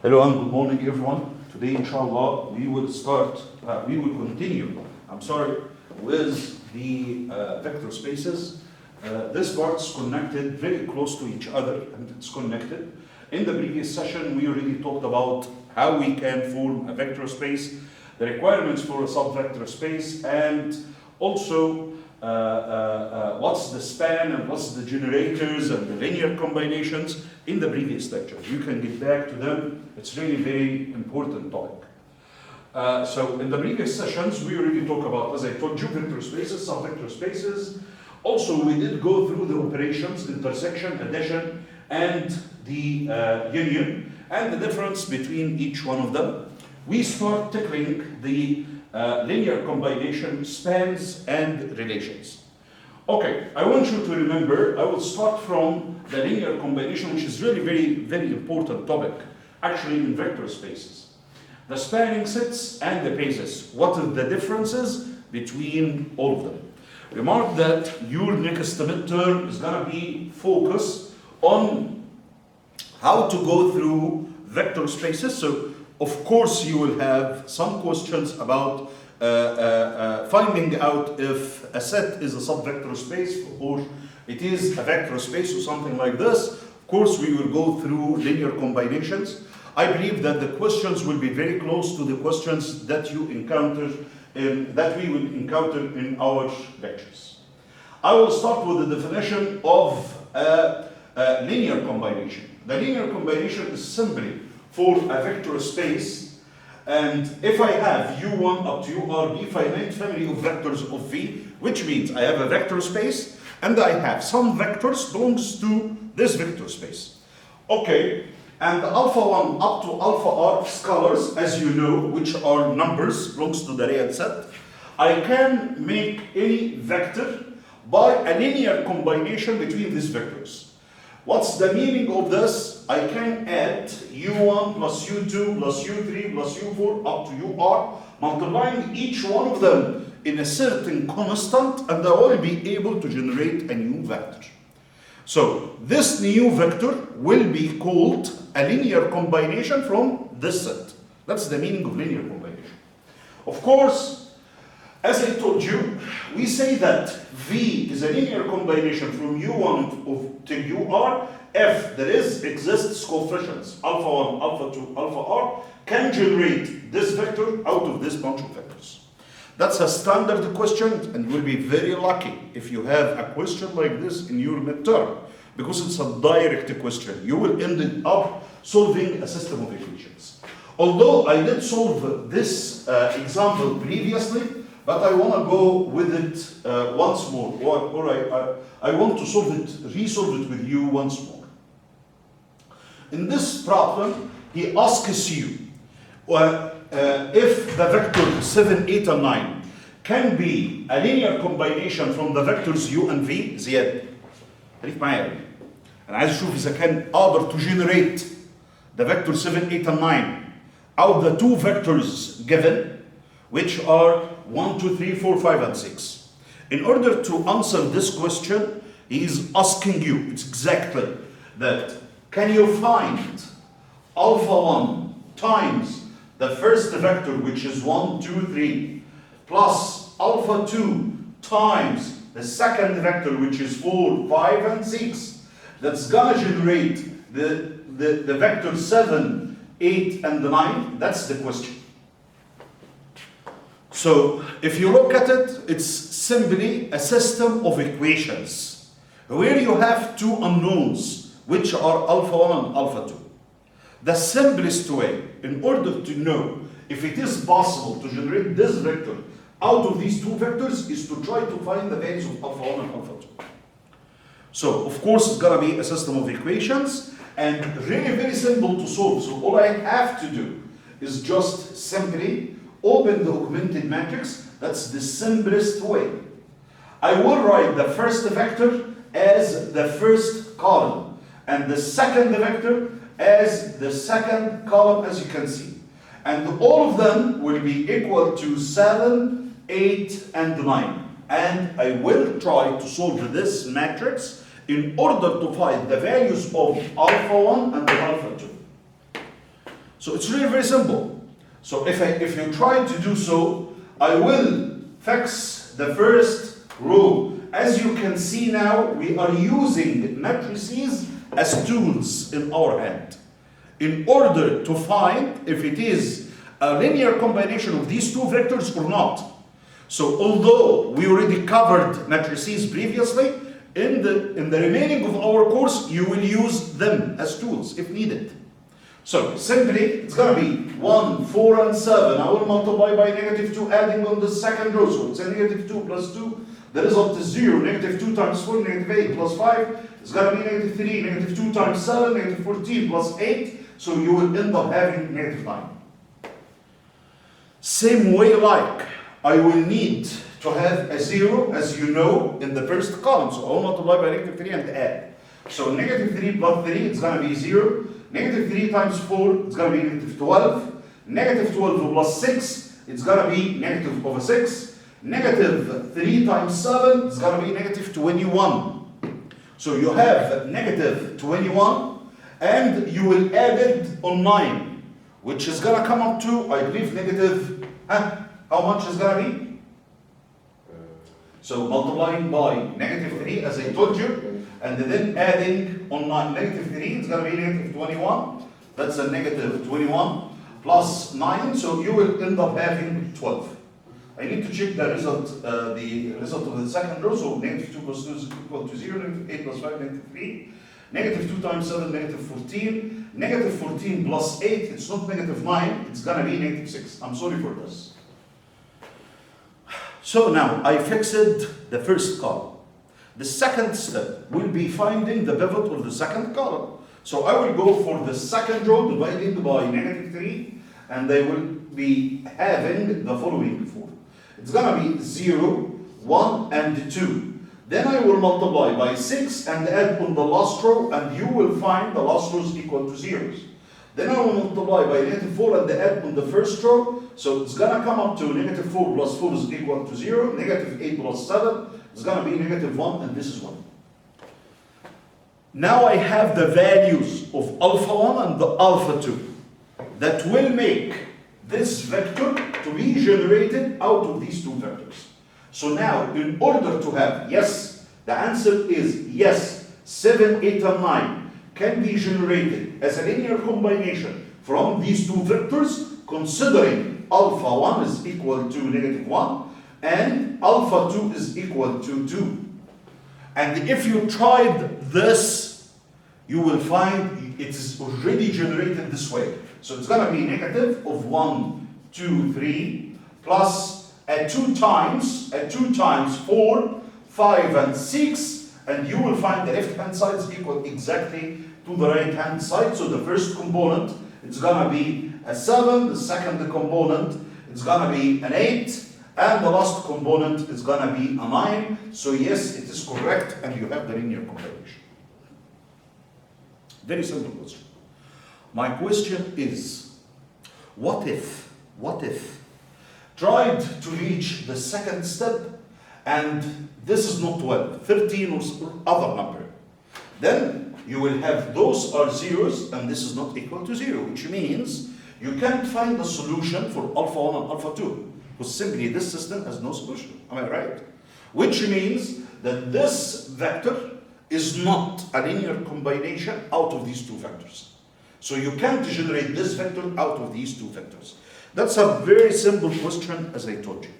Hello and good morning, everyone. Today, inshallah, we will continue, with the vector spaces. This part's connected very close to each other, and it's connected. In the previous session, we already talked about how we can form a vector space, the requirements for a subvector space, and also what's the span and what's the generators and the linear combinations in the previous lecture. You can get back to them. It's really very important topic. So in the previous sessions, we already talked about, as I told you, vector spaces, subvector spaces. Also, we did go through the operations, intersection, addition, and the union, and the difference between each one of them. We start tackling the linear combination, spans, and relations. Okay, I want you to remember, I will start from the linear combination, which is really very important topic, actually in vector spaces. The spanning sets and the bases. What are the differences between all of them? Remark that your next midterm is going to be focused on how to go through vector spaces. So, of course, you will have some questions about finding out if a set is a subvector space or it is a vector space or something like this. Of course, we will go through linear combinations. I believe that the questions will be very close to the questions that you encounter that we will encounter in our lectures. I will start with the definition of linear combination. The linear combination is simply for a vector space, and if I have U1 up to URB finite family of vectors of V, which means I have a vector space and I have some vectors belongs to this vector space. Okay, and alpha 1 up to alpha r scalars, as you know, which are numbers, belongs to the real set. I can make any vector by a linear combination between these vectors. What's the meaning of this? I can add U1 plus U2 plus U3 plus U4 up to UR, multiplying each one of them in a certain constant, and I will be able to generate a new vector. So this new vector will be called a linear combination from this set. That's the meaning of linear combination. Of course, as I told you, we say that V is a linear combination from U1 to UR if there exists coefficients alpha 1, alpha 2, alpha r can generate this vector out of this bunch of vectors. That's a standard question, and you'll be very lucky if you have a question like this in your midterm, because it's a direct question. You will end up solving a system of equations. Although I did solve this example previously, but I want to go with it once more, or I want to resolve it with you once more. In this problem, he asks you if the vector 7, 8, and 9 can be a linear combination from the vectors u and v. زياد خليك معايا أنا عايز أشوف إذا كان أقدر to generate the vector 7, 8, and 9 out of the two vectors given, which are 1, 2, 3, 4, 5, and 6. In order to answer this question, he is asking you, it's exactly that, can you find alpha 1 times the first vector, which is 1, 2, 3, plus alpha 2 times the second vector, which is 4, 5, and 6, that's gonna generate the vector 7, 8, and 9? That's the question. So, if you look at it, it's simply a system of equations where you have two unknowns, which are alpha 1 and alpha 2. The simplest way, in order to know if it is possible to generate this vector out of these two vectors, is to try to find the values of alpha 1 and alpha 2. So, of course, it's going to be a system of equations, and really very simple to solve. So, all I have to do is just simply open the augmented matrix. That's the simplest way. I will write the first vector as the first column, and the second vector as the second column, as you can see. And all of them will be equal to 7, 8, and 9. And I will try to solve this matrix in order to find the values of alpha 1 and alpha 2. So it's really very simple. So if you try to do so, I will fix the first row. As you can see now, we are using matrices as tools in our hand in order to find if it is a linear combination of these two vectors or not. So although we already covered matrices previously, in the remaining of our course, you will use them as tools if needed. So simply, it's going to be 1, 4, and 7. I will multiply by -2, adding on the second row. So it's a -2 plus 2. The result is 0. -2 times 4, -8 plus 5. It's going to be -3. -2 times 7, -14 plus 8. So you will end up having -9. Same way like, I will need to have a 0, as you know, in the first column. So I'll multiply by -3 and add. So -3 plus 3, it's going to be 0. -3 times 4, it's going to be -12. -12 plus 6, it's going to be -6. -3 times 7, it's going to be -21. So you have -21, and you will add it on 9, which is going to come up to, I believe, how much is going to be? So multiplying by -3, as I told you, and then adding on 9, -3, it's going to be -21. That's a -21 plus 9, so you will end up having 12. I need to check the result of the second row. So -2 plus 2 is equal to 0, -8 plus 5, -3. -2 times 7, -14. -14 plus 8, it's not -9, it's going to be -6. I'm sorry for this. So now I fixed the first column. The second step will be finding the pivot of the second column. So I will go for the second row dividing by -3, and they will be having the following form. It's going to be 0, 1, and 2. Then I will multiply by 6 and add on the last row, and you will find the last row is equal to 0s. Then I will multiply by -4 and add on the first row. So it's going to come up to -4 plus 4 is equal to 0. -8 plus 7 is going to be -1, and this is 1. Now I have the values of alpha 1 and the alpha 2 that will make this vector to be generated out of these two vectors. So now, in order to have, yes, the answer is yes, 7, 8, and 9 can be generated as a linear combination from these two vectors, considering alpha 1 is equal to -1 and alpha 2 is equal to 2. And if you tried this, you will find it is already generated this way. So it's going to be negative of 1, 2, 3, plus at 2 times 4, 5, and 6, and you will find the left-hand side is equal exactly to the right-hand side. So the first component, it's going to be a 7, the second component, it's going to be an 8, and the last component is going to be a 9. So yes, it is correct, and you have the linear combination. Very simple question. My question is, what if tried to reach the second step, and this is not 12, 13 or other number? Then you will have those are zeros, and this is not equal to 0, which means you can't find the solution for alpha 1 and alpha 2, because simply this system has no solution. Am I right? Which means that this vector is not a linear combination out of these two vectors. So you can't generate this vector out of these two vectors. That's a very simple question, as I told you.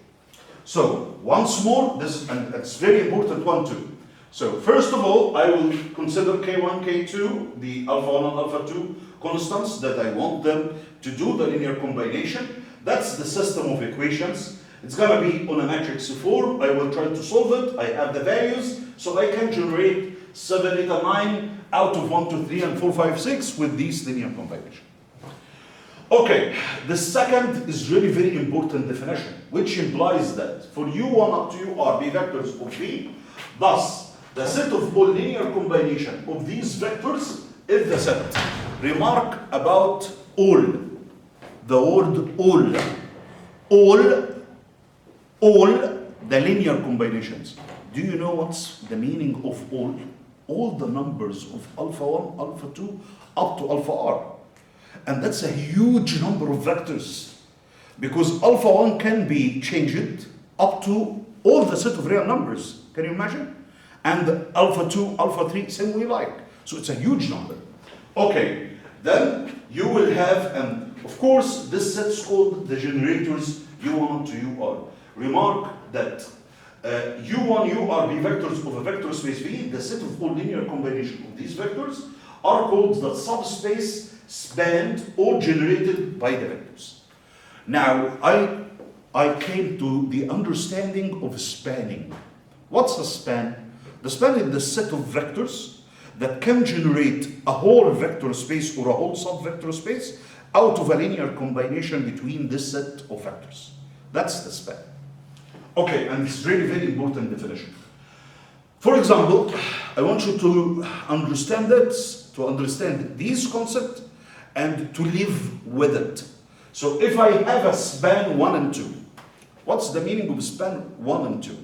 So once more, and it's very important one too. So first of all, I will consider K1, K2, the alpha 1 and alpha 2 constants that I want them to do the linear combination. That's the system of equations. It's going to be on a matrix form. I will try to solve it. I have the values, so I can generate 7, 8, and 9 out of 1, 2, 3, and 4, 5, 6 with these linear combination. Okay, the second is really very important definition, which implies that for U1 up to U are B vectors of V, thus the set of all linear combination of these vectors is the set. Remark about all. The word all the linear combinations. Do you know what's the meaning of all? All the numbers of alpha 1, alpha 2, up to alpha r. And that's a huge number of vectors, because alpha 1 can be changed up to all the set of real numbers. Can you imagine? And alpha 2, alpha 3, same way like. So it's a huge number. Okay, then you will have, and of course, this set's called the generators U1 to UR. Remark that U1, UR be vectors of a vector space V. The set of all linear combination of these vectors are called the subspace spanned or generated by the vectors. Now, I came to the understanding of spanning. What's a span? The span is the set of vectors that can generate a whole vector space or a whole subvector space out of a linear combination between this set of vectors. That's the span. Okay, and it's really very important definition. For example, I want you to understand this, to understand these concepts, and to live with it. So if I have a span 1 and 2, what's the meaning of span 1 and 2?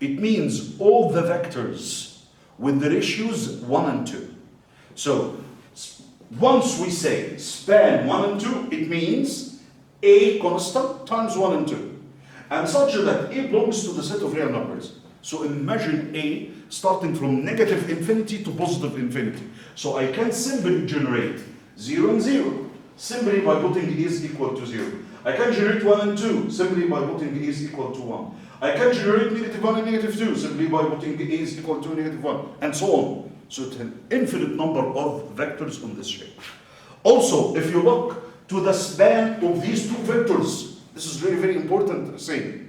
It means all the vectors with the ratios 1 and 2. So once we say span 1 and 2, it means A constant times 1 and 2. And such that A belongs to the set of real numbers. So imagine A starting from negative infinity to positive infinity. So I can simply generate 0 and 0, simply by putting A is equal to 0. I can generate 1 and 2, simply by putting A is equal to 1. I can generate negative 1 and negative 2, simply by putting A is equal to negative 1, and so on. So it's an infinite number of vectors on this shape. Also, if you look to the span of these two vectors, this is very, very important to say,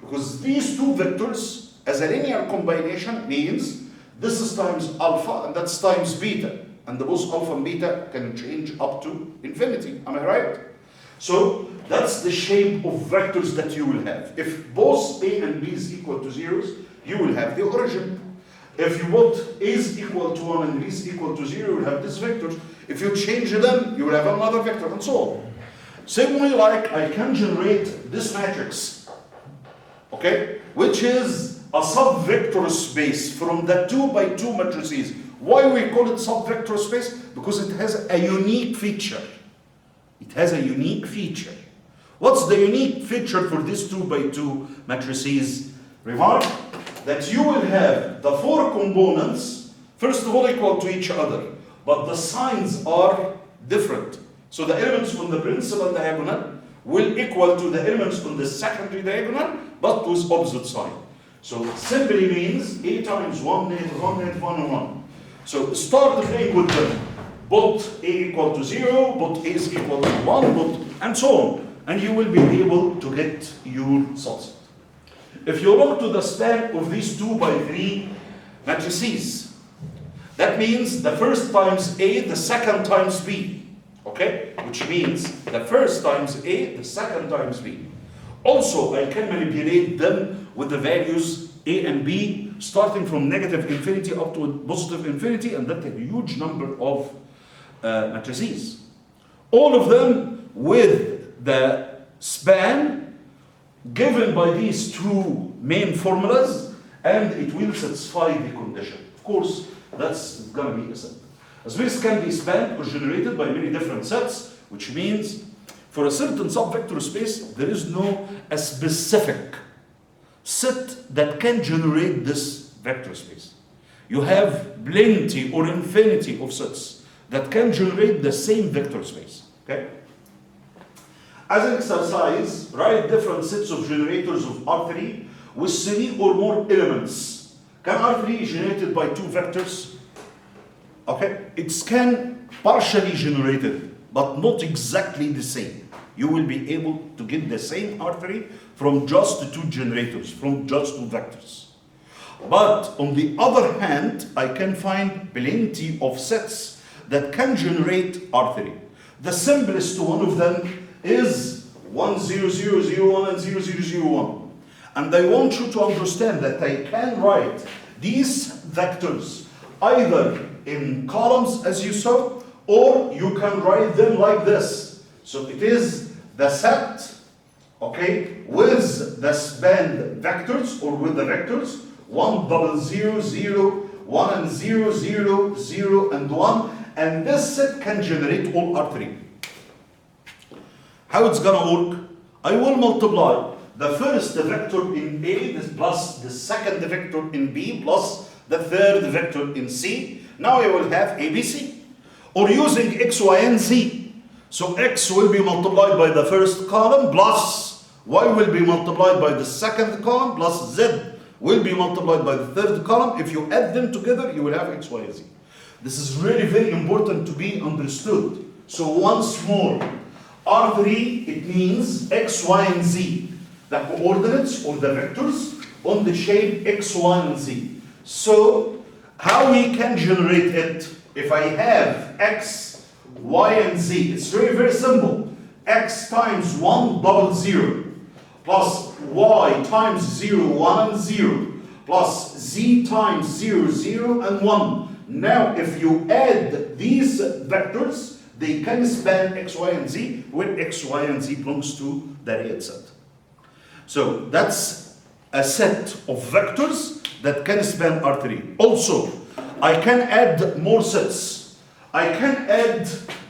because these two vectors, as a linear combination, means this is times alpha and that's times beta. And the both alpha and beta can change up to infinity. Am I right? So that's the shape of vectors that you will have. If both A and B is equal to zeros, you will have the origin. If you want A is equal to 1 and B is equal to 0, you will have this vector. If you change them, you will have another vector, and so on. Same way like I can generate this matrix, okay, which is a subvector space from the 2 by 2 matrices. Why we call it subvector space? Because it has a unique feature. It has a unique feature. What's the unique feature for these 2 by 2 matrices? Remark that you will have the 4 components, first of all, equal to each other, but the signs are different. So the elements on the principal diagonal will equal to the elements on the secondary diagonal, but with opposite sign. So simply means A times 1, negative 1, negative 1, and 1. So start playing with them. Both A equal to 0, both A is equal to 1, and so on. And you will be able to get your subset. If you look to the span of these 2 by 3 matrices, that means the first times A, the second times B. Okay? Which means the first times A, the second times B. Also, I can manipulate them with the values A and B, starting from negative infinity up to positive infinity, and that's a huge number of matrices. All of them with the span given by these 2 main formulas, and it will satisfy the condition. Of course, that's going to be a set. A space can be spanned or generated by many different sets, which means for a certain subvector space, there is no a specific set that can generate this vector space. You have plenty or infinity of sets that can generate the same vector space. Okay? As an exercise, write different sets of generators of R3 with 3 or more elements. Can R3 be generated by 2 vectors? Okay, it can partially generated, but not exactly the same. You will be able to get the same R3 from just 2 generators, from just 2 vectors. But on the other hand, I can find plenty of sets that can generate R3. The simplest one of them is 1, 0, 0, 0, 1 and 0, 0, 0, 1. And I want you to understand that I can write these vectors either in columns as you saw, or you can write them like this. So it is the set, okay, with the spanned vectors or with the vectors 1, 0, 0, 0, 1 and 0, 0, 0 and 1, and this set can generate all R3. How it's gonna work? I will multiply the first vector in A plus the second vector in B plus the third vector in C. Now I will have ABC. Or using X, Y, and Z. So X will be multiplied by the first column plus Y will be multiplied by the second column plus Z will be multiplied by the third column. If you add them together, you will have X, Y, and Z. This is really very important to be understood. So once more, R3, it means X, Y, and Z. The coordinates or the vectors on the shape X, Y, and Z. So how we can generate it? If I have X, Y, and Z, it's very, very simple. X times 1, double 0, plus Y times 0, 1, and 0, plus Z times 0, 0, and 1. Now, if you add these vectors, they can span X, Y, and Z, when X, Y, and Z belongs to the real set. So that's a set of vectors that can span R3. Also, I can add more sets. I can add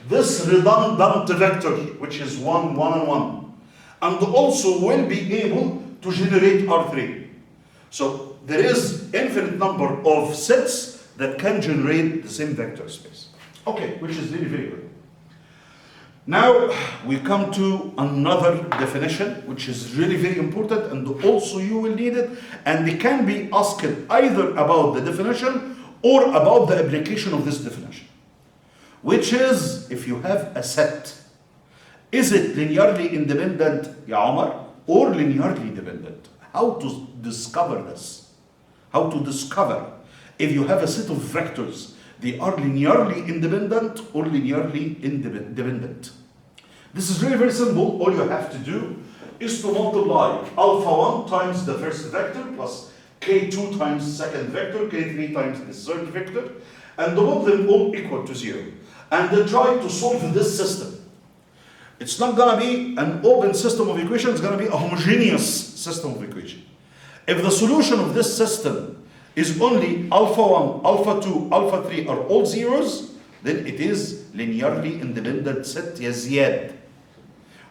this redundant vector, which is 1, 1, and 1. And also will be able to generate R3. So there is infinite number of sets that can generate the same vector space. Okay, which is really very good. Now we come to another definition, which is really very important, and also you will need it, and it can be asked either about the definition or about the application of this definition, which is, if you have a set, is it linearly independent, Ya Omar, or linearly dependent? How to discover this? How to discover if you have a set of vectors, they are linearly independent or linearly dependent? This is really very simple. All you have to do is to multiply alpha 1 times the first vector plus k2 times the second vector, k3 times the third vector, and put them all equal to 0. And then try to solve this system. It's not going to be an open system of equations, it's going to be a homogeneous system of equations. If the solution of this system is only alpha 1, alpha 2, alpha 3 are all zeros, then it is linearly independent set Yazid.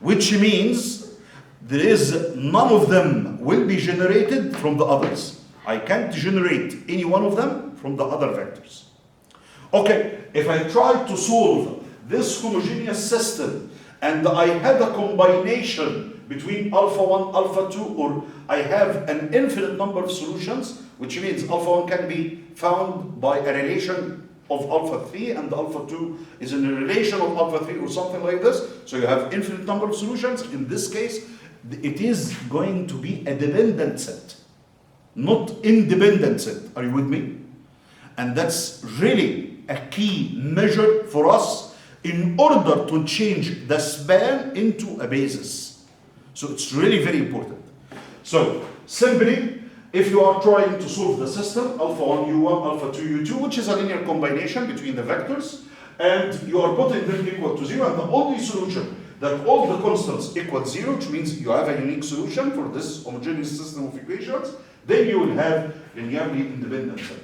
Which means there is none of them will be generated from the others. I can't generate any one of them from the other vectors. Okay, if I try to solve this homogeneous system and I had a combination between alpha 1, alpha 2, or I have an infinite number of solutions, which means alpha 1 can be found by a relation of alpha 3 and alpha 2 is in a relation of alpha 3 or something like this. So you have infinite number of solutions. In this case, it is going to be a dependent set, not independent set. Are you with me? And that's really a key measure for us in order to change the span into a basis. So it's really very important. So simply, if you are trying to solve the system, alpha 1, u1, alpha 2, u2, which is a linear combination between the vectors, and you are putting them equal to 0, and the only solution that all the constants equal 0, which means you have a unique solution for this homogeneous system of equations, then you will have linearly independent set.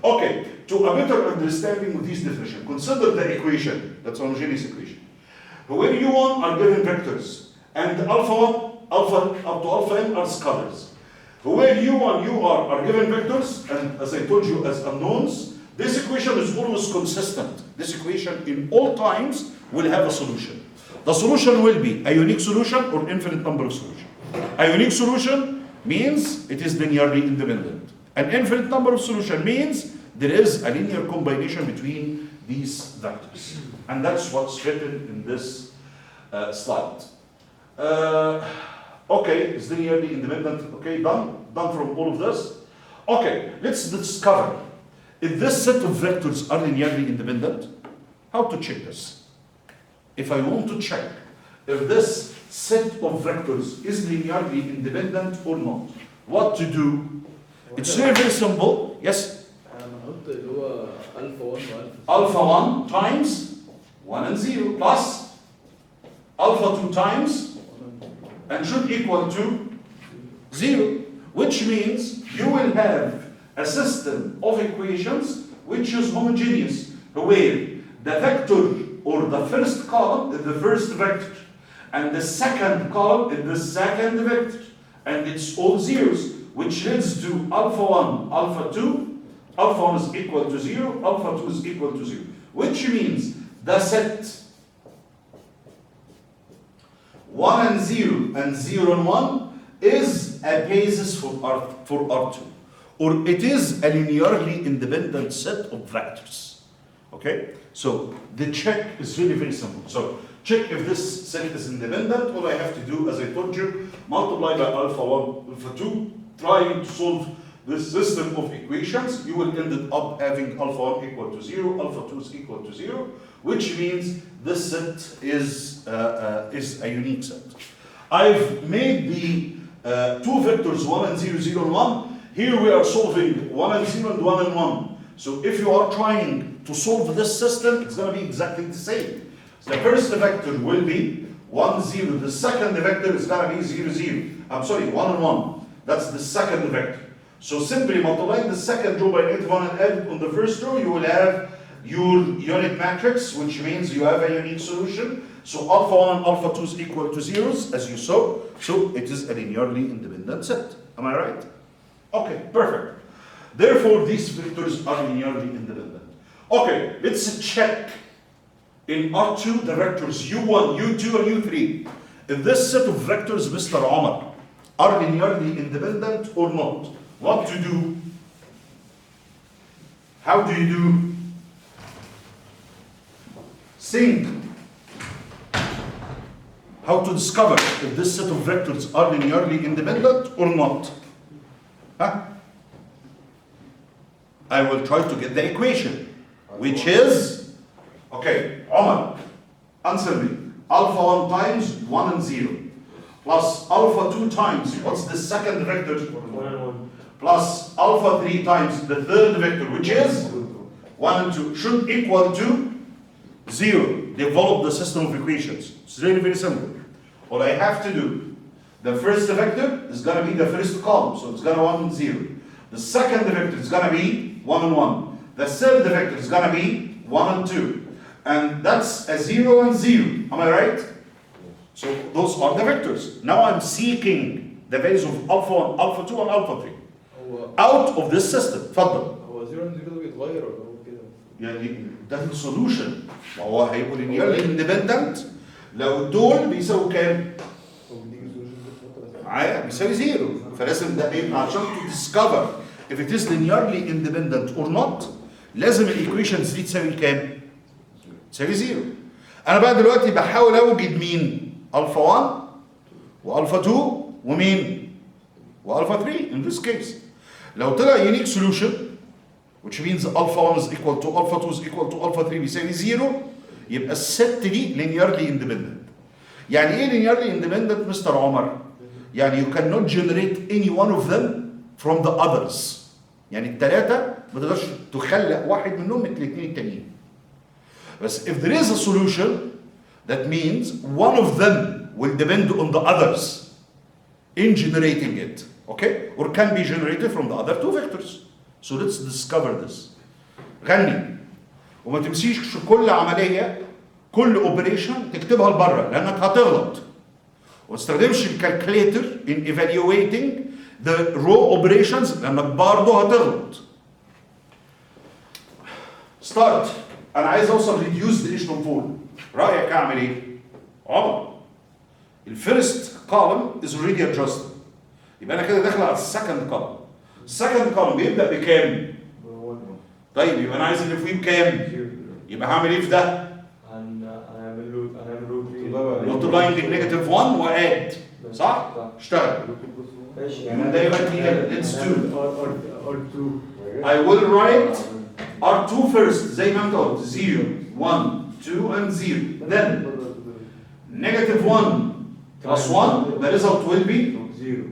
Okay, to a better understanding of this definition, consider the equation, that's a homogeneous equation. Where u1 are given vectors, and alpha 1, alpha up to alpha n are scalars. Where u1, ur are given vectors, and as I told you, as unknowns, this equation is always consistent. This equation in all times will have a solution. The solution will be a unique solution or infinite number of solutions. A unique solution means it is linearly independent. An infinite number of solutions means there is a linear combination between these vectors. And that's what's written in this slide. Okay, it's linearly independent. Okay, done from all of this. Okay, let's discover if this set of vectors are linearly independent. How to check this? If I want to check if this set of vectors is linearly independent or not, what to do? It's very, very simple. Yes? Alpha 1 times 1 and 0 plus alpha 2 times and should equal to 0, which means you will have a system of equations which is homogeneous, where the vector or the first column is the first vector, and the second column is the second vector, and it's all zeros, which leads to alpha 1, alpha 2, alpha 1 is equal to 0, alpha 2 is equal to 0, which means the set 1 and 0 and 0 and 1 is a basis for R2, or it is a linearly independent set of vectors. Okay, so the check is really very simple. So check if this set is independent. All I have to do, as I told you, multiply by alpha 1, alpha 2, trying to solve this system of equations. You will end up having alpha 1 equal to 0, alpha 2 is equal to 0, which means this set is a unique set. I've made the two vectors 1 and 0, 0 and 1. Here we are solving 1 and 0 and 1 and 1. So if you are trying to solve this system, it's going to be exactly the same. So the first vector will be 1, 0. The second vector is going to be 0, 0. I'm sorry, 1 and 1. That's the second vector. So simply multiplying the second row by negative 1 and add on the first row, you will have your unit matrix, which means you have a unique solution. So alpha 1 and alpha 2 is equal to zeros, as you saw. So it is a linearly independent set. Am I right? Okay, perfect. Therefore, these vectors are linearly independent. Okay, let's check in R2 the vectors U1, U2, and U3. If this set of vectors, Mr. Omar, are linearly independent or not? What to do? How do you do? Think. How to discover if this set of vectors are linearly independent or not? Huh? I will try to get the equation, which is, okay, Omar, answer me. Alpha 1 times 1 and 0, plus alpha 2 times, what's the second vector? 1 and 1. Plus alpha 3 times the third vector, which is 1 and 2, should equal to 0. Develop the system of equations. It's really very simple. All I have to do, the first vector is going to be the first column, so it's going to 1 and 0. The second vector is going to be 1 and 1. The third vector is going to be 1 and 2. And that's a 0 and 0. Am I right? So those are the vectors. Now I'm seeking the values of alpha 1, alpha 2, and alpha 3 out of this system. اتفضل. هو 0 and 0 بيتغير ولا هو كده؟ يعني ده السولوشن. وهو هيبقوا linearly independent لو دول بيساووا كام؟ معايا بيساوي 0. فلازم ده يبقى عشان to discover if it is linearly independent or not لازم الايكويشنز دي تساوي كام؟ تساوي 0. انا بقى دلوقتي بحاول اوجد مين؟ الفا 1 والفا 2 ومين؟ والفا 3 in this case. لو طلع unique solution which means alpha 1 is equal to alpha 2 is equal to alpha 3 بيساوي 0 يبقى الست دي linearly independent. يعني ايه linearly independent مستر عمر؟ يعني you cannot generate any one of them from the others. يعني الثلاثة ما تقدرش تخلق واحد منهم من الاثنين التانيين. بس if there is a solution that means one of them will depend on the others in generating it, okay? Or can be generated from the other two vectors. So let's discover this. غني وما تمسيش كل عملية كل اوبريشن تكتبها لبره لانك هتغلط. وما تستخدمش الكالكوليتر in evaluating the row operations لانك برضه هتغلط. start. انا عايز اوصل reduced additional form. رايك اعمل ايه؟ عمر. الفيرست column is already adjusted. يبقى انا كده داخل على السكند column. السكند column بيبدا بكام؟ طيب يبقى انا عايز اللي فيه بكام؟ يبقى هعمل ايه في ده؟ هنعمل روت multiplying negative 1 واد صح؟ اشتغل. ماشي يعني ده يبقى let's do. R2 I will write R2 first زي ما انت قلت 0 1 2 and 0. Then negative 1 plus 1 the result will be 0.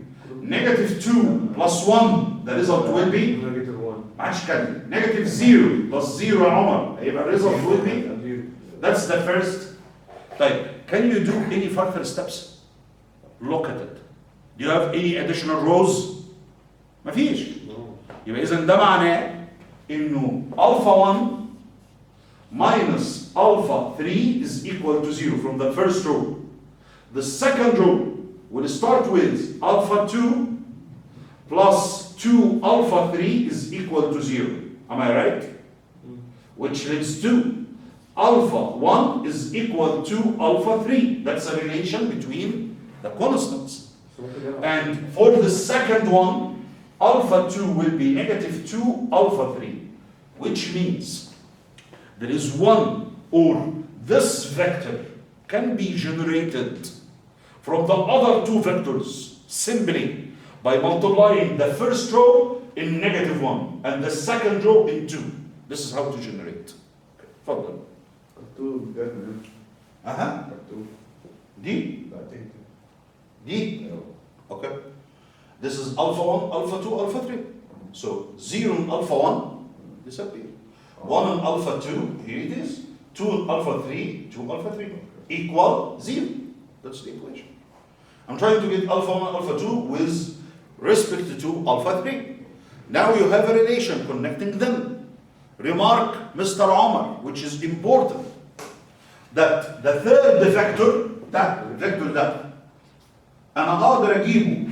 negative 2 plus 1 the result will be negative 1. ما عادش كده negative 0 plus 0 يا عمر هيبقى الريزلت will be that's the first. طيب can you do any further steps? Look at it. Do you have any additional rows? مفيش. يبقى إذا ده معناه إنه alpha 1 minus alpha 3 is equal to 0 from the first row. The second row will start with alpha 2 plus 2 alpha 3 is equal to 0. Am I right? Which leads to alpha 1 is equal to alpha 3. That's a relation between the constants. And for the second one, alpha 2 will be negative 2 alpha 3, which means there is one, or this vector can be generated from the other two vectors simply by multiplying the first row in negative 1 and the second row in 2. This is how to generate. تفضل. مكتوب جنب أها. مكتوب دي. بعدين دي. Okay. This is alpha 1, alpha 2, alpha 3. So 0 in alpha 1 disappear. 1 in alpha 2, here it is. 2 in alpha 3, 2 alpha 3 equal 0. That's the equation. I'm trying to get alpha 1 alpha 2 with respect to alpha 3. Now you have a relation connecting them. Remark, Mr. Omar, which is important, that the third vector ده أنا أقدر أجيبه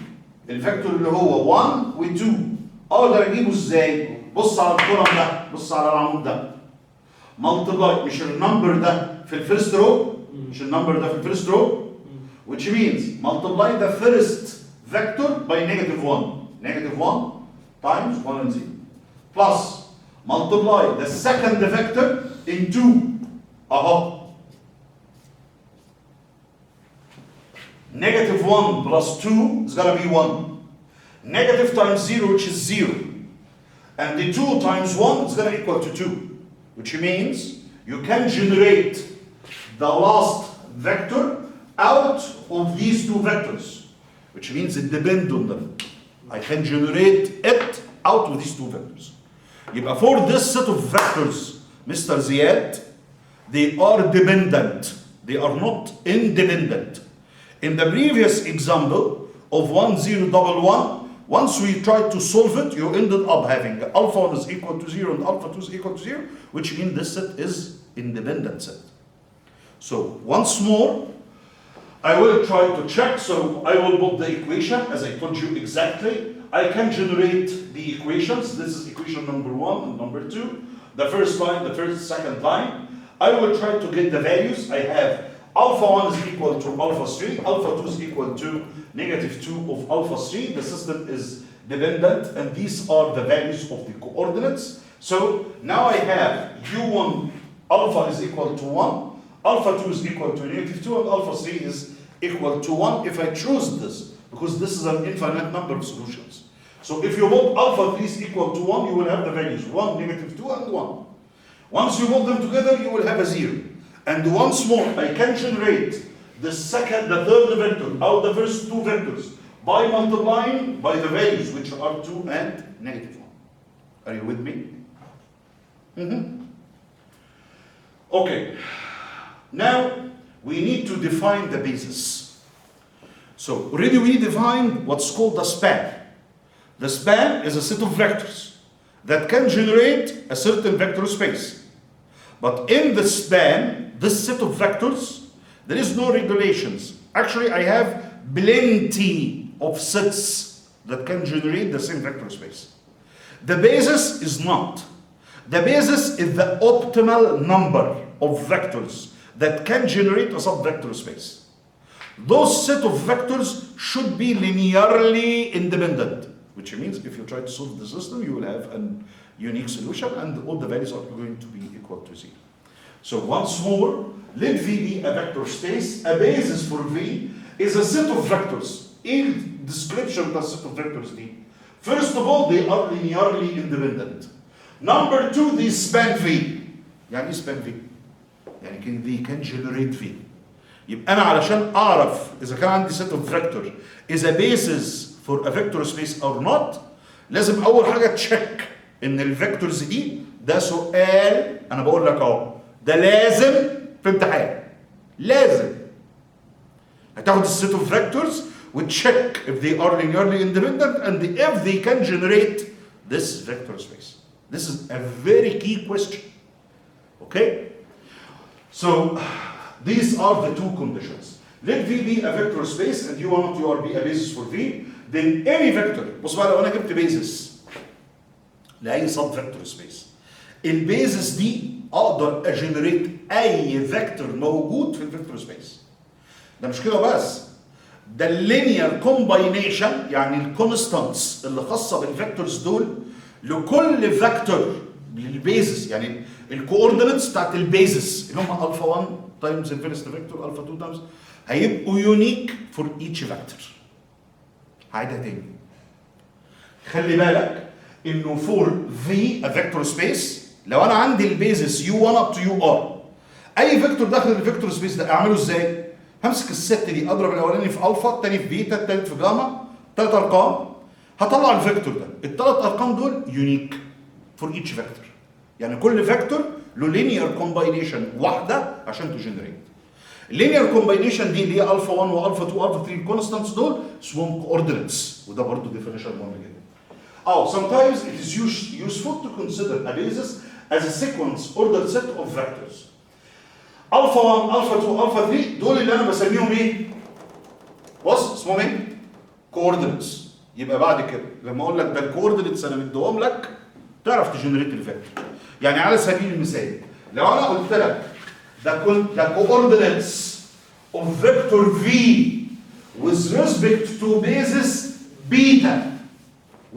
الفيكتور اللي هو 1 و 2 أقدر أجيبه إزاي؟ بص على الكولوم ده، بص على العمود ده. multiply مش النمبر ده في الفيرست رو، مش النمبر ده في الفيرست رو، which means multiply the first vector by negative 1. Negative 1 times 1 and 0. Plus multiply the second vector in 2. Negative 1 plus 2 is going to be 1. Negative times 0, which is 0. And the 2 times 1 is going to equal to 2. Which means you can generate the last vector out of these two vectors. Which means it depends on them. I can generate it out of these two vectors. يبقى for this set of vectors, Mr. Ziad, they are dependent. They are not independent. In the previous example of 1, 0, 1, 1, once we tried to solve it, you ended up having alpha 1 is equal to 0 and alpha 2 is equal to 0, which means this set is independent set. So once more, I will try to check. So I will put the equation as I told you exactly. I can generate the equations. This is equation number 1 and number 2. The first line, the first, second line. I will try to get the values. I have alpha 1 is equal to alpha 3. Alpha 2 is equal to negative 2 of alpha 3. The system is dependent, and these are the values of the coordinates. So now I have u1 alpha is equal to 1. Alpha 2 is equal to negative 2, and alpha 3 is equal to 1 if I choose this, because this is an infinite number of solutions. So if you put alpha 3 is equal to 1, you will have the values 1, negative 2, and 1. Once you put them together, you will have a 0. And once more, I can generate the third vector out the first two vectors by multiplying by the values, which are 2 and negative 1. Are you with me? Okay. Now, we need to define the basis. So, already we defined what's called the span. The span is a set of vectors that can generate a certain vector space. But in the span, this set of vectors, there is no regulations. Actually, I have plenty of sets that can generate the same vector space. The basis is not. The basis is the optimal number of vectors that can generate a subvector space. Those set of vectors should be linearly independent, which means if you try to solve the system, you will have a unique solution and all the values are going to be equal to 0. So once more, let V be a vector space. A basis for V is a set of vectors. In description of the set of vectors D. First of all, they are linearly independent. Number 2, they span V. يعني ايه span V؟ يعني they can generate V. يبقى أنا علشان أعرف إذا كان عندي set of vector is a basis for a vector space or not، لازم أول حاجة تشيك إن الفيكتورز دي ده سؤال أنا بقول لك أهو ده لازم في امتحان. لازم هتاخد الset of vectors وتشيك if they are linearly independent and if they can generate this vector space. This is a very key question. Okay? So these are the two conditions. let V be a vector space and U1 U R be a basis for V, then any vector. بص بقى لو انا جبت بيزس لاي سب فيكتور سبيس، البيزس دي اقدر اجنريت اي فيكتور موجود في الفيكتور سبيس. ده مش كده بس، ده اللينير كومباينيشن، يعني الكونستانتس اللي خاصه بالفيكتورز دول لكل فيكتور للبيزس، يعني الكوردينتس بتاعت البيزس اللي هم الفا 1 تايمز الفيرست فيكتور، الفا 2 تايمز، هيبقوا يونيك فور ايتش فيكتور. هعيدها تاني. خلي بالك انه فور في فيكتور سبيس، لو انا عندي البيزس U1 up to UR، اي فيكتور داخل الفيكتور سبيس ده اعمله ازاي؟ همسك الست دي اضرب الاولاني في الفا، الثاني في بيتا، الثالث في جاما، 3 ارقام، هطلع الفيكتور ده. الثلاث ارقام دول يونيك فور ايتش فيكتور، يعني كل فيكتور له لينير كومباينيشن واحده عشان تجنريت. اللينير كومباينيشن دي اللي هي الفا 1 والفا 2 والفا 3 الكونستانتس دول اسمهم كوردينتس، وده برضه ديفينيشن مهم جدا. Sometimes it is useful to consider a basis as a sequence ordered set of vectors. الفا 1 الفا 2 الفا 3 دول اللي انا بسميهم ايه؟ بص اسمهم ايه؟ كوردينتس. يبقى بعد كده لما اقول لك ده الكوردينتس انا مديهم لك تعرف تجنريت الفيكتور. يعني على سبيل المثال لو انا قلت لك ده coordinates of vector V with respect to basis beta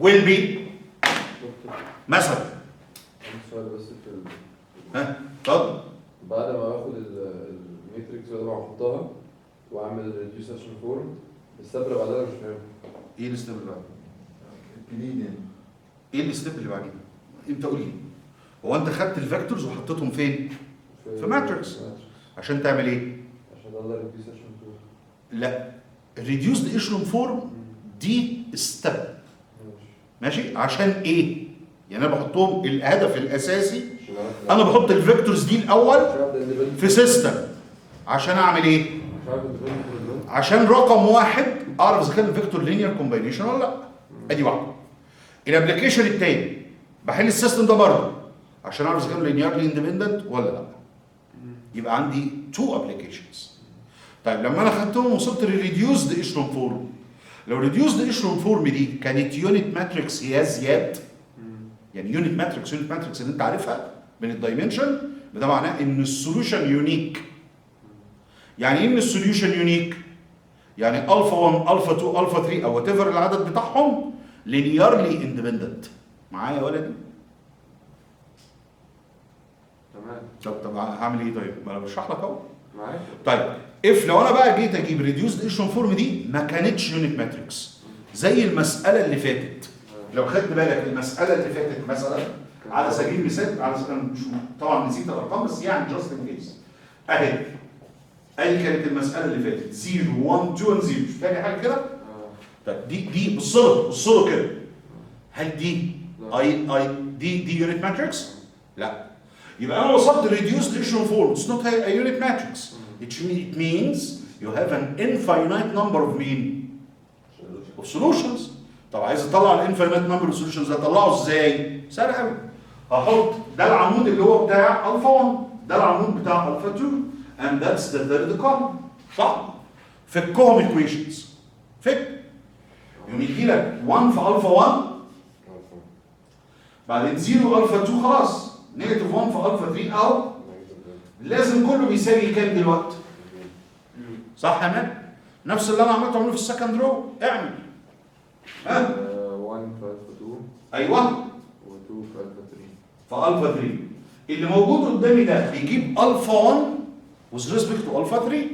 will be مثلا. سؤال بس في ها اتفضل. بعد ما باخد الماتريكس بعد ما احطها واعمل الريديوسيشن فورم، الستيب اللي بعدها مش فاهم. ايه الستيب اللي بعدها؟ ابتدي ايه الستيب اللي بعدين؟ انت قول لي. هو انت خدت الفيكتورز وحطيتهم فين؟ في ماتريكس. عشان تعمل ايه؟ عشان اطلع الريديوسيشن فورم. لا، الريديوسد ايشلون فورم دي ستيب. ماشي؟ عشان ايه؟ يعني انا بحطهم، الهدف الاساسي انا بحط الفيكتورز دي الاول في سيستم عشان اعمل ايه؟ عشان رقم واحد اعرف اذا كان الفيكتور لينير كومباينيشن ولا لا. ادي واحده. الابلكيشن الثاني بحل السيستم ده برضه عشان اعرف اذا كان لينيرلي اندبندنت ولا لا. يبقى عندي تو ابلكيشنز. طيب لما انا خدتهم وصلت للريديوسد ايشلون فورم، لو ريديوسد ايشلون فورم دي كانت يونت ماتريكس هي زياد، يعني يونت ماتريكس اللي انت عارفها من الدايمنشن، ده معناه ان السوليوشن يونيك. يعني ايه ان السوليوشن يونيك؟ يعني الفا 1 الفا 2 الفا 3 او وات ايفر العدد بتاعهم لينيرلي اندبندنت. معايا يا ولدي؟ تمام. طب هعمل ايه طيب؟ ما انا بشرح لك اهو. معاك. طيب لو انا بقى جيت اجيب ريديوسد ايشلون فورم دي ما كانتش يونت ماتريكس زي المساله اللي فاتت. لو خدت بالك المساله اللي فاتت مثلا على سبيل المثال، على سبيل طبعا نسيت الارقام بس يعني جاست ان كيس اهي كانت المساله اللي فاتت 0 1 2 0 مش فاكر حاجه كده؟ طيب دي بص له كده، هل دي دي يونت ماتريكس؟ لا. يبقى انا وصلت لريديوسد ايشلون فورم. It's not a unit matrix. It means you have an infinite number of solutions. طب عايز اطلع الانفينيت نمبر اوف سوليوشنز، اطلعه ازاي؟ سهل قوي. هحط ده العمود اللي هو بتاع الفا 1، ده العمود بتاع الفا 2 and that's the third column. صح؟ فكهم equations. يوم يجي لك 1 في الفا 1 بعدين 0 الفا 2 خلاص، نيجاتيف 1 في الفا 3 او لازم كله بيساوي كام دلوقتي؟ صح يا مان؟ نفس اللي انا عملته اعمله في السكند رو. اعمل 1 في الفا 2 ايوه و2 في الفا 3. في الفا 3 اللي موجود قدامي ده بيجيب الفا 1 with respect to الفا 3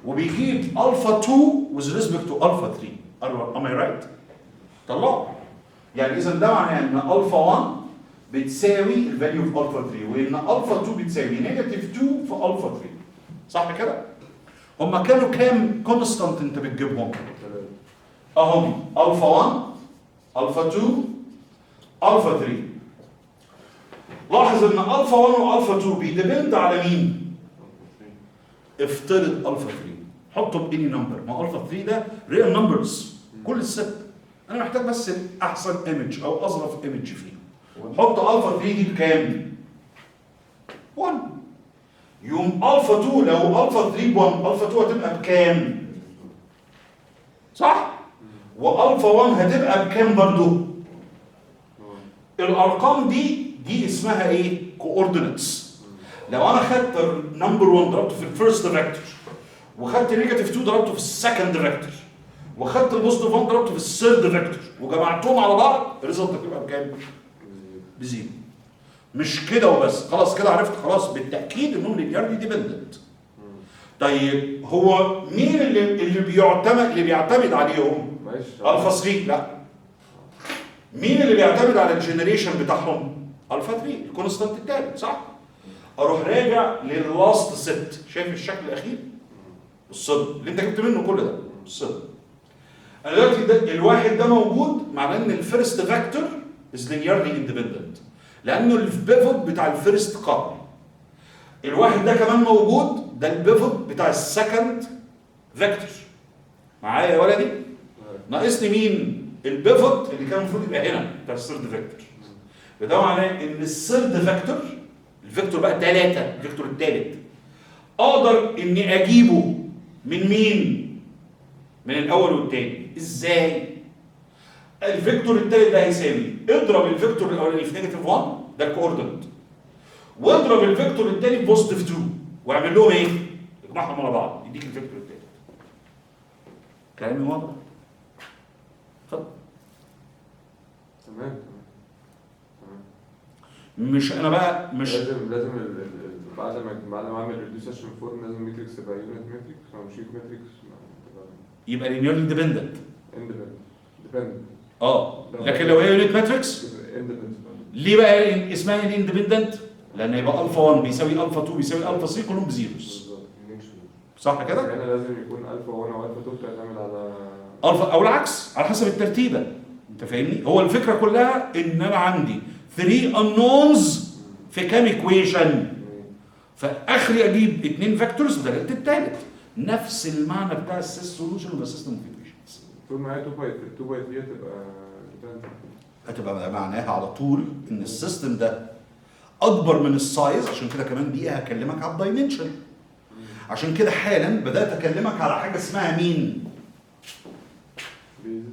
وبيجيب الفا 2 with respect to الفا 3. am I right؟ طلعوا. يعني اذا ده معناه ان الفا 1 بتساوي الفاليو في الفا 3 وان الفا 2 بتساوي نيجاتيف 2 في الفا 3. صح كده؟ هما كانوا كام كونستانت انت بتجيبهم؟ اهم الفا 1 الفا 2 الفا 3. لاحظ ان الفا 1 والفا 2 بيديبند على مين؟ افترض الفا 3 حطه باني نمبر. ما الفا 3 ده ريال نمبرز كل الست. انا محتاج بس احسن ايمج او اظرف ايمج فيه. حط الفا 3 دي بكام؟ 1. يوم الفا 2 لو الفا 3 ب1 الفا 2 هتبقى بكام؟ صح؟ والفا 1 هتبقى بكام برضه؟ الارقام دي اسمها ايه؟ كوردينتس. لو انا خدت نمبر 1 ضربته في الفيرست فيكتور، وخدت نيجاتيف 2 ضربته في السكند فيكتور، وخدت البوزيتيف 1 ضربته في الثيرد فيكتور، وجمعتهم على بعض، الريزلت هتبقى بكام؟ بزيرو. مش كده وبس، خلاص كده عرفت خلاص بالتاكيد انهم لينيرلي ديبندنت. طيب هو مين اللي بيعتمد عليهم؟ الفا 3 لا. مين اللي بيعتمد على الجنريشن بتاعهم؟ الفا 3 الكونستانت الثالث، صح؟ اروح راجع لللاست ست، شايف الشكل الاخير؟ الصدم اللي انت جبت منه كل ده، الصدم. انا دلوقتي ده الواحد ده موجود، معناه ان الفيرست فاكتور از لينيرلي اندبندنت، لانه البيفوت بتاع الفيرست قابل. الواحد ده كمان موجود، ده البيفوت بتاع السكند فيكتور. معايا يا ولدي؟ ناقصني مين؟ البيفوت اللي كان المفروض يبقى هنا بتاع الثيرد فيكتور. فده معناه ان الثيرد فيكتور، الفيكتور بقى 3، الفيكتور الثالث، اقدر اني اجيبه من مين؟ من الاول والثاني. ازاي؟ الفيكتور الثالث ده هيساوي اضرب الفيكتور الاولاني في نيجاتيف 1 ده الكوردينت، واضرب الفيكتور الثاني في بوزيتيف 2 واعمل لهم ايه؟ اجمعهم على بعض يديك الفيكتور الثالث. كلامي واضح؟ اتفضل. تمام. مش انا بقى مش لازم بعد ما اعمل ريديوسيشن فورم لازم ماتريكس تبقى يونت ماتريكس، لو مش ماتريكس يبقى لينيرلي ديبندنت. ديبندنت. لكن لو هي يونت ماتريكس ليه بقى اسمها اندبندنت؟ لان يبقى الفا 1 بيساوي الفا 2 بيساوي الفا 3 كلهم بزيروز. صح كده؟ يعني لازم يكون الفا 1 او الفا 2 بتعتمد على الفا او العكس على حسب الترتيبه. انت فاهمني؟ هو الفكره كلها ان انا عندي 3 unknowns في كام ايكويشن، فاخري اجيب 2 فاكتورز بدلت الثالث. نفس المعنى بتاع السيس سولوشن ولا سيستم اوف ايكويشنز. طول ما هي 2 باي 3 هتبقى معناها على طول ان السيستم ده اكبر من السايز. عشان كده كمان دقيقه هكلمك على الدايمنشن. عشان كده حالا بدات اكلمك على حاجه اسمها مين؟ بيزس.